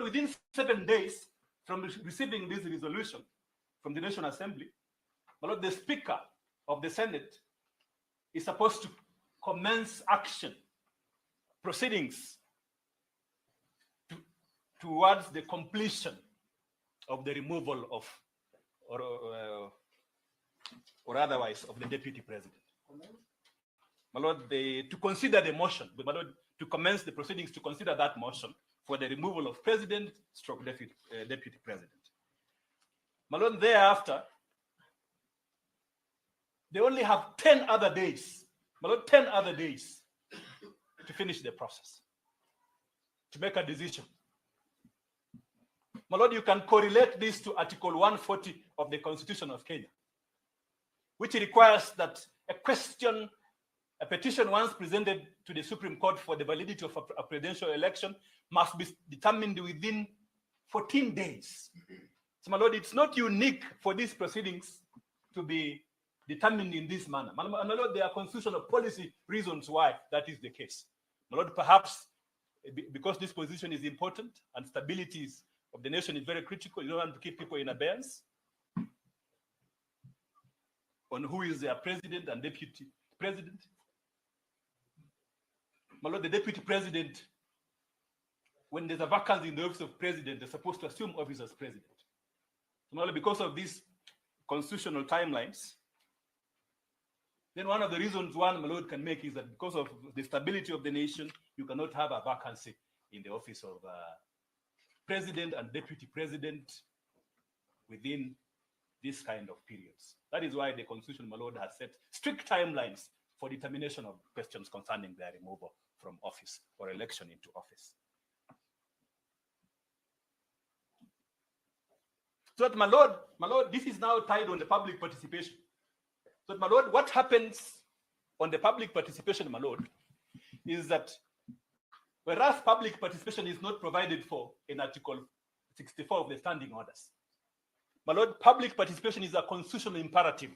within 7 days from receiving this resolution from the National Assembly, my Lord, the Speaker of the Senate is supposed to commence action, proceedings towards the completion of the removal of, or otherwise, of the Deputy President. My Lord, to consider the motion, my Lord, to commence the proceedings to consider that motion for the removal of President stroke Deputy President. My Lord, thereafter, they only have 10 other days, my Lord, 10 other days to finish the process, to make a decision. My Lord, you can correlate this to Article 140 of the Constitution of Kenya, which requires that a petition once presented to the Supreme Court for the validity of a presidential election must be determined within 14 days. So, my Lord, it's not unique for these proceedings to be determined in this manner. My Lord, there are constitutional policy reasons why that is the case. My Lord, perhaps because this position is important and stability of the nation is very critical, you don't want to keep people in abeyance on who is their president and deputy president. My Lord, the deputy president, when there's a vacancy in the office of president, they're supposed to assume office as president. So, my Lord, because of these constitutional timelines, then one of the reasons my Lord can make is that because of the stability of the nation, you cannot have a vacancy in the office of president and deputy president within this kind of periods. That is why the Constitution, my Lord, has set strict timelines for determination of questions concerning their removal from office or election into office. So that, my Lord, this is now tied on the public participation. So that, my Lord, what happens on the public participation, my Lord, is that whereas public participation is not provided for in Article 64 of the Standing Orders, my Lord, public participation is a constitutional imperative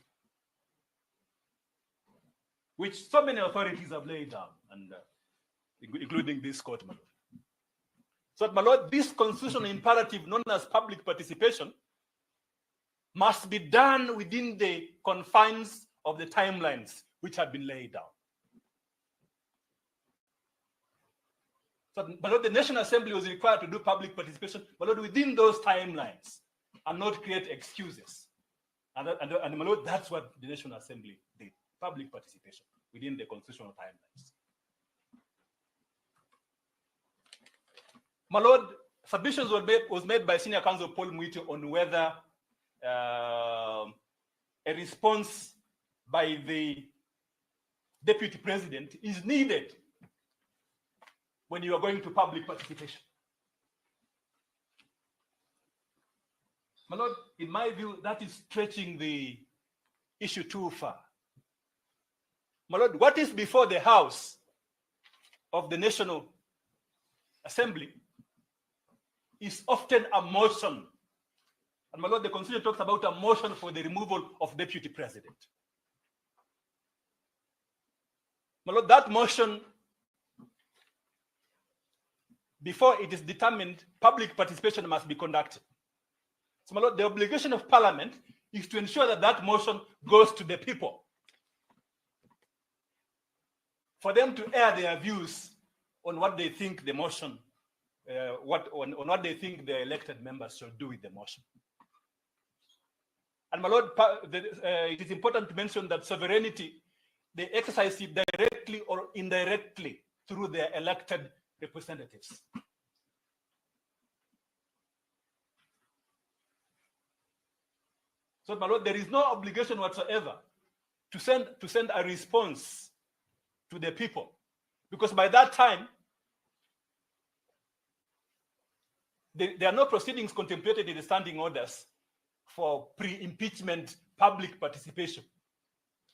which so many authorities have laid down, and including this court, my Lord. So, my Lord, this constitutional imperative known as public participation must be done within the confines of the timelines which have been laid down. So, my Lord, the National Assembly was required to do public participation, my Lord, within those timelines and not create excuses. And my Lord, that's what the National Assembly did, public participation within the constitutional timelines. My Lord, submissions was made by Senior Counsel Paul Mwiti on whether a response by the Deputy President is needed when you are going to public participation. My Lord, in my view, that is stretching the issue too far. My Lord, what is before the House of the National Assembly is often a motion. And my Lord, the Constitution talks about a motion for the removal of Deputy President. My Lord, that motion, before it is determined, public participation must be conducted. So, my Lord, the obligation of Parliament is to ensure that that motion goes to the people, for them to air their views on what they think the motion, on what they think the elected members should do with the motion. And my Lord, it is important to mention that sovereignty, they exercise it directly or indirectly through their elected representatives. So, my Lord, there is no obligation whatsoever to send a response to the people, because by that time, there are no proceedings contemplated in the standing orders for pre-impeachment public participation,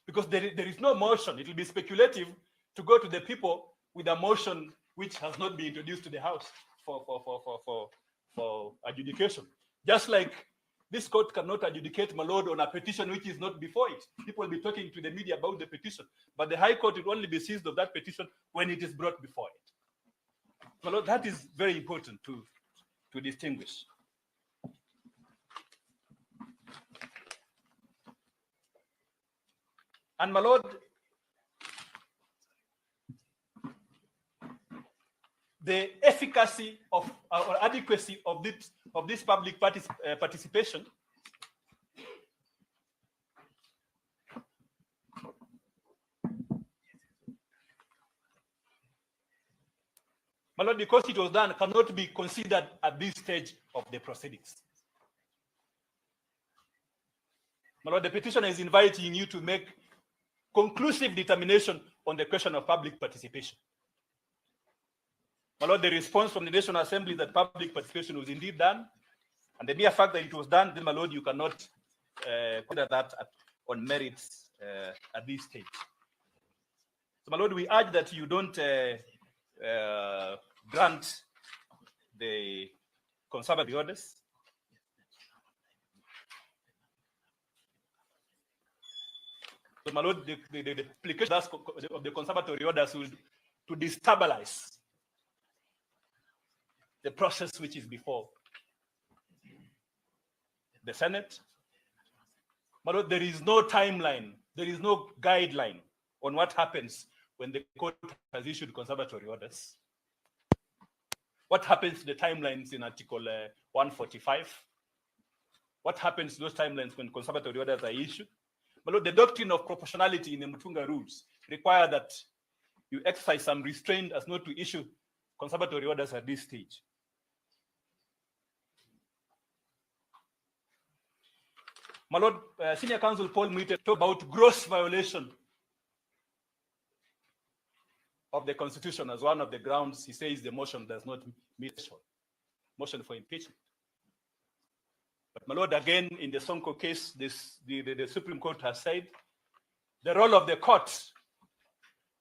because there is no motion. It will be speculative to go to the people with a motion which has not been introduced to the House for adjudication. Just like this court cannot adjudicate, my Lord, on a petition which is not before it. People will be talking to the media about the petition, but the High Court will only be seized of that petition when it is brought before it. My Lord, that is very important to to distinguish. And my Lord, the efficacy of or adequacy of this public participation my Lord, because it was done, cannot be considered at this stage of the proceedings. My Lord, the petitioner is inviting you to make conclusive determination on the question of public participation. My Lord, the response from the National Assembly that public participation was indeed done, and the mere fact that it was done, then, my Lord, you cannot consider that on merits at this stage. So, my Lord, we urge that you don't grant the conservative orders. So, my Lord, the application of the conservatory orders will to destabilize the process which is before the Senate. My Lord, there is no timeline, there is no guideline on what happens when the court has issued conservatory orders. What happens to the timelines in Article 145? What happens to those timelines when conservatory orders are issued? My Lord, the doctrine of proportionality in the Mutunga rules require that you exercise some restraint as not to issue conservatory orders at this stage. My Lord, Senior Counsel Paul Muite talked about gross violation of the Constitution as one of the grounds. He says the motion does not meet the motion for impeachment. But my Lord, again, in the Sonko case, the Supreme Court has said the role of the court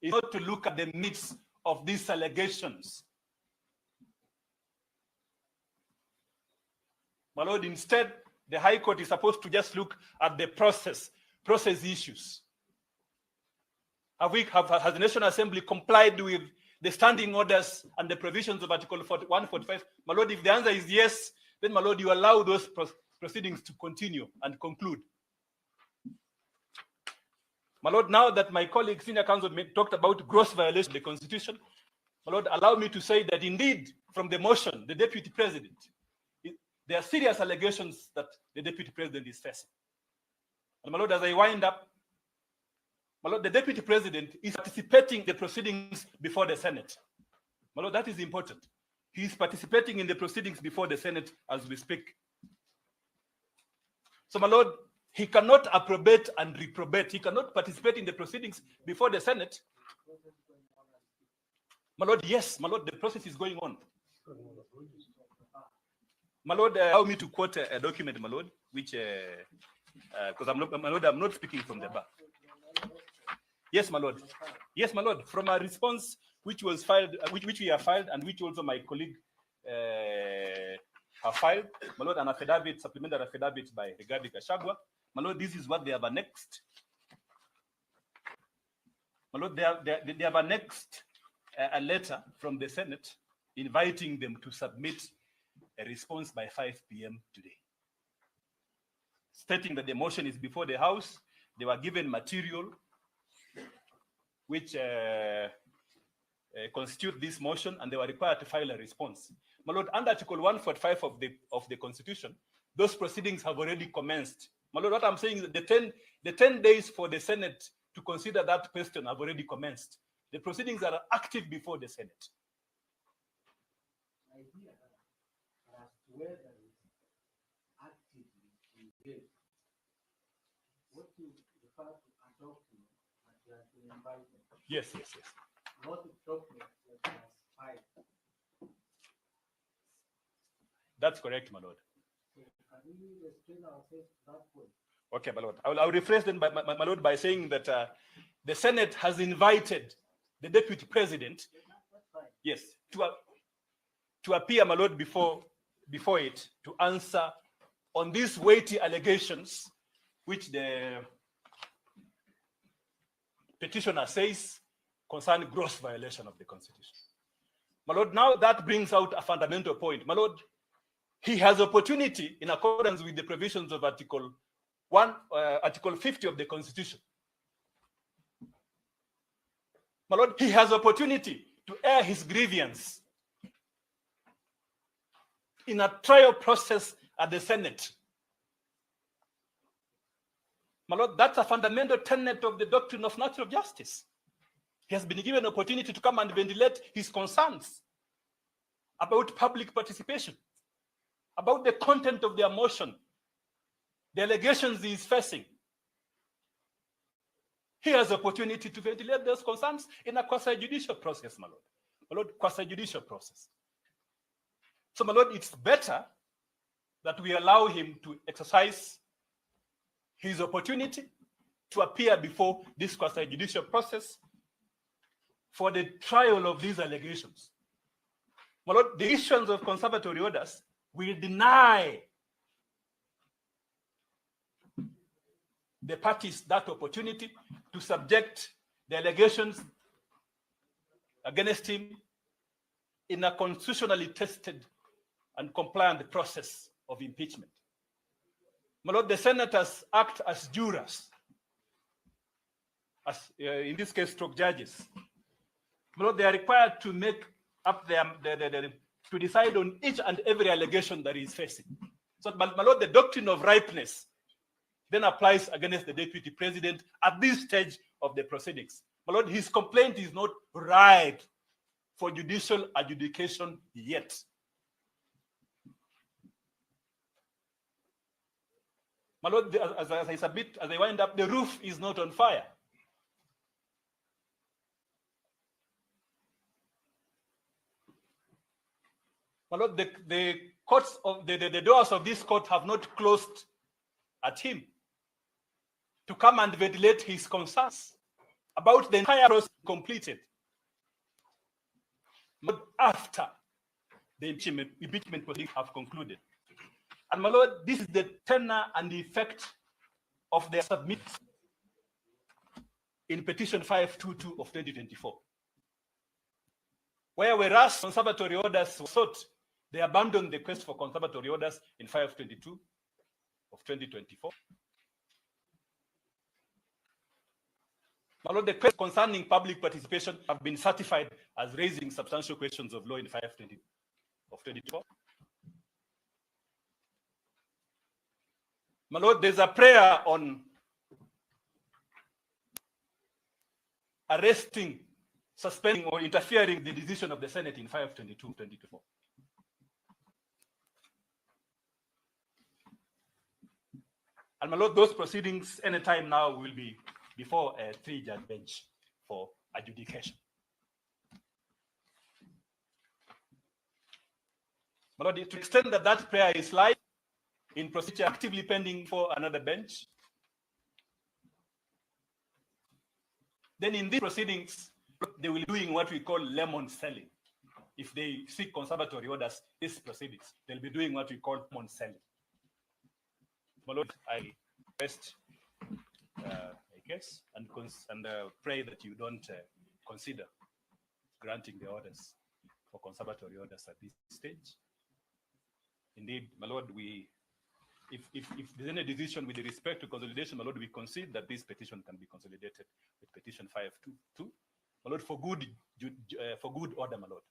is not to look at the midst of these allegations. My Lord, instead, the High Court is supposed to just look at the process issues. Has the National Assembly complied with the standing orders and the provisions of Article 145? My Lord, if the answer is yes, then, my Lord, you allow those proceedings to continue and conclude. My Lord, now that my colleague, Senior Counsel, talked about gross violation of the Constitution, my Lord, allow me to say that indeed, from the motion, the Deputy President, there are serious allegations that the Deputy President is facing. And my Lord, as I wind up, my Lord, the Deputy President is participating in the proceedings before the Senate. My Lord, that is important. He is participating in the proceedings before the Senate as we speak. So, my Lord, he cannot approbate and reprobate. He cannot participate in the proceedings before the Senate. My Lord, yes, my Lord, the process is going on. My Lord, allow me to quote a document, my Lord, which, because I'm not speaking from the back. Yes, my Lord. Yes, my Lord. From a response which was filed, which we have filed, and which also my colleague have filed, my Lord, an affidavit, supplementary affidavit by regarding Gachagua. My Lord, this is what they have annexed. My Lord, they have annexed a letter from the Senate inviting them to submit a response by 5 p.m. today, stating that the motion is before the House. They were given material which constitute this motion, and they were required to file a response. My Lord, under Article 145 of the Constitution, those proceedings have already commenced. My Lord, what I'm saying is that the 10 days for the Senate to consider that question have already commenced. The proceedings are active before the Senate. Whether it's actively engaged, what you refer to a document that you have been invited. Yes. Not a document that was filed. That's correct, my Lord. So can we restrain ourselves to that point? Okay, my Lord. I'll rephrase then, my Lord, by saying that the Senate has invited the Deputy President, yes, to appear, my Lord, before it to answer on these weighty allegations which the petitioner says concern gross violation of the Constitution. My Lord, now that brings out a fundamental point. My Lord, he has opportunity in accordance with the provisions of Article 50 of the Constitution. My Lord, he has opportunity to air his grievance in a trial process at the Senate. My Lord, that's a fundamental tenet of the doctrine of natural justice. He has been given an opportunity to come and ventilate his concerns about public participation, about the content of their motion, the allegations he is facing. He has opportunity to ventilate those concerns in a quasi-judicial process, my Lord. My Lord, quasi-judicial process. So, my Lord, it's better that we allow him to exercise his opportunity to appear before this quasi-judicial process for the trial of these allegations. My Lord, the issuance of conservatory orders will deny the parties that opportunity to subject the allegations against him in a constitutionally tested and compliant process of impeachment. My Lord, the senators act as jurors, as in this case, stroke judges. My Lord, they are required to make up to decide on each and every allegation that he is facing. So, my Lord, the doctrine of ripeness then applies against the deputy president at this stage of the proceedings. My Lord, his complaint is not ripe for judicial adjudication yet. My Lord, as I wind up, the roof is not on fire. My Lord, the courts of the doors of this court have not closed at him to come and ventilate his concerns about the entire process completed. But after the impeachment proceedings have concluded. And my Lord, this is the tenor and the effect of their submit in petition 522 of 2024. Whereas conservatory orders were sought, they abandoned the quest for conservatory orders in 522 of 2024. My Lord, the questions concerning public participation have been certified as raising substantial questions of law in 520 of 2024. My Lord, there's a prayer on arresting, suspending, or interfering the decision of the Senate in 522-2024. And my Lord, those proceedings anytime now will be before a 3-judge bench for adjudication. My Lord, to the extent that that prayer is live in procedure actively pending for another bench, then in these proceedings, they will be doing what we call lemon selling. If they seek conservatory orders, these proceedings, they'll be doing what we call lemon selling. My Lord, I request, and pray that you don't consider granting the orders for conservatory orders at this stage. Indeed, my Lord, if there's any decision with respect to consolidation, my Lord, we concede that this petition can be consolidated with petition 522, my Lord, for good order, my Lord,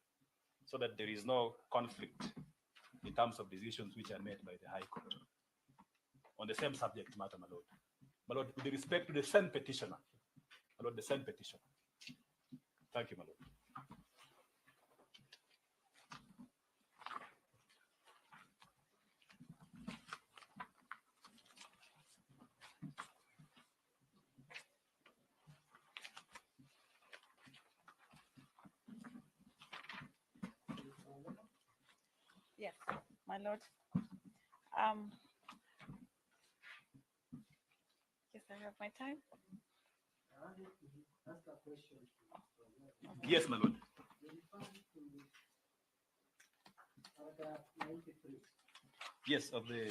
so that there is no conflict in terms of decisions which are made by the High Court on the same subject matter, my Lord. My Lord, with respect to the same petitioner, my Lord, the same petitioner. Thank you, my Lord. Yes, my Lord. Yes, I have my time. Yes, my Lord. Yes, of the.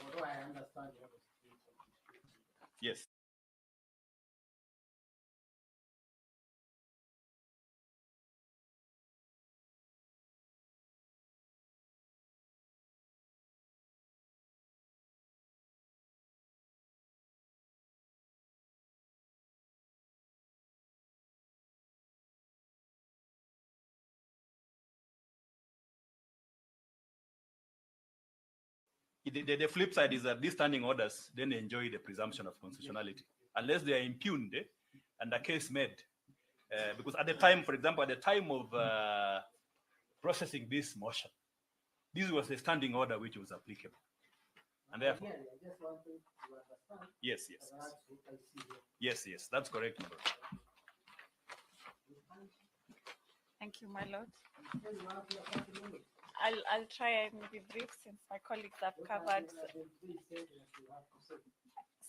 Although I understand. Yes. The flip side is that these standing orders then enjoy the presumption of constitutionality, unless they are impugned and a case made. Because at the time, for example, at the time of processing this motion, this was a standing order which was applicable. And therefore, Again, I just wanted to understand. yes, Perhaps what I see here. yes, that's correct. Bro. Thank you, my lord. So you want your 30 minutes. I'll try and be brief since my colleagues have What are covered. the three statements you have to say?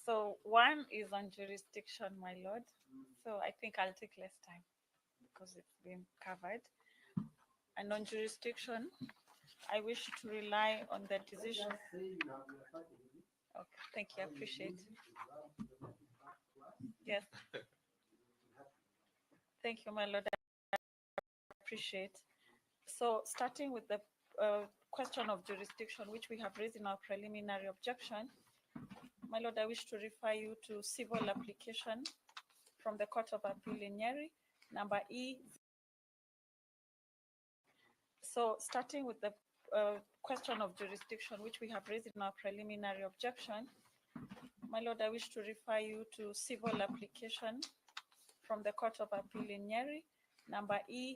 So one is on jurisdiction, my lord. So I think I'll take less time because it's been covered. And on jurisdiction, I wish to rely on the decision. Just say you have your 30 minutes. Okay, thank you. I appreciate. If you want to get it back to us, Yes, you will have to. thank you, my lord. I appreciate. So starting with the question of jurisdiction, which we have raised in our preliminary objection, my lord, I wish to refer you to civil application from the Court of Appeal in Nyeri, number E. So starting with the question of jurisdiction, which we have raised in our preliminary objection, my lord, I wish to refer you to civil application from the Court of Appeal in Nyeri, number E.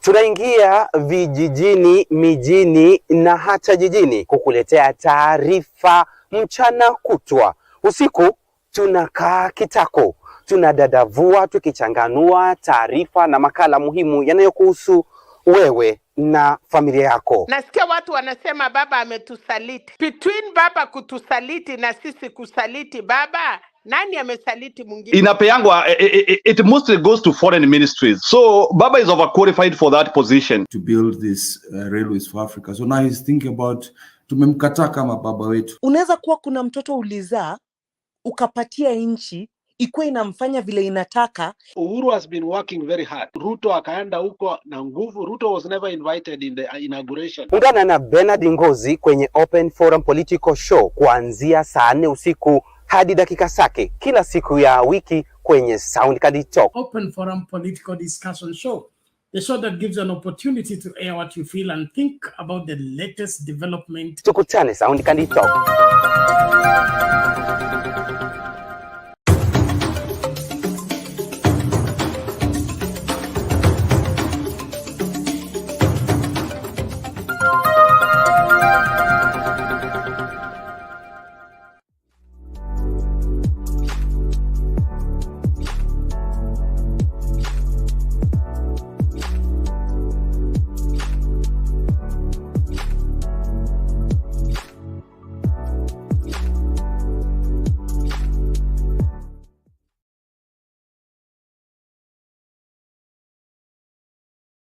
Tunaingia vijijini, mijini na hata jijini kukuletea taarifa mchana kutwa. Usiku tunakaa kitako, tunadadavua tukichanganua taarifa na makala muhimu yanayokuhusu wewe na familia yako. Nasikia watu wanasema baba ametusaliti. Between baba kutusaliti na sisi kusaliti baba, nani amesaliti mwingine? Inapeangwa, it mostly goes to foreign ministries. So baba is overqualified for that position. To build this railways for Africa. So now he's thinking about tumemkataa kama baba wetu. Unaweza kuwa kuna mtoto ulizaa ukapatia nchi ikuwe inamfanya vile inataka. Uhuru has been working very hard. Ruto akaenda huko na nguvu. Ruto was never invited in the inauguration. Ungana na Bernard Ngozi kwenye Open Forum Political Show kuanzia saa 4 usiku hadi dakika zake kila siku ya wiki kwenye Soundcard Talk. Open Forum Political Discussion Show. The show that gives you an opportunity to air what you feel and think about the latest development. Tukutane Soundcard Talk.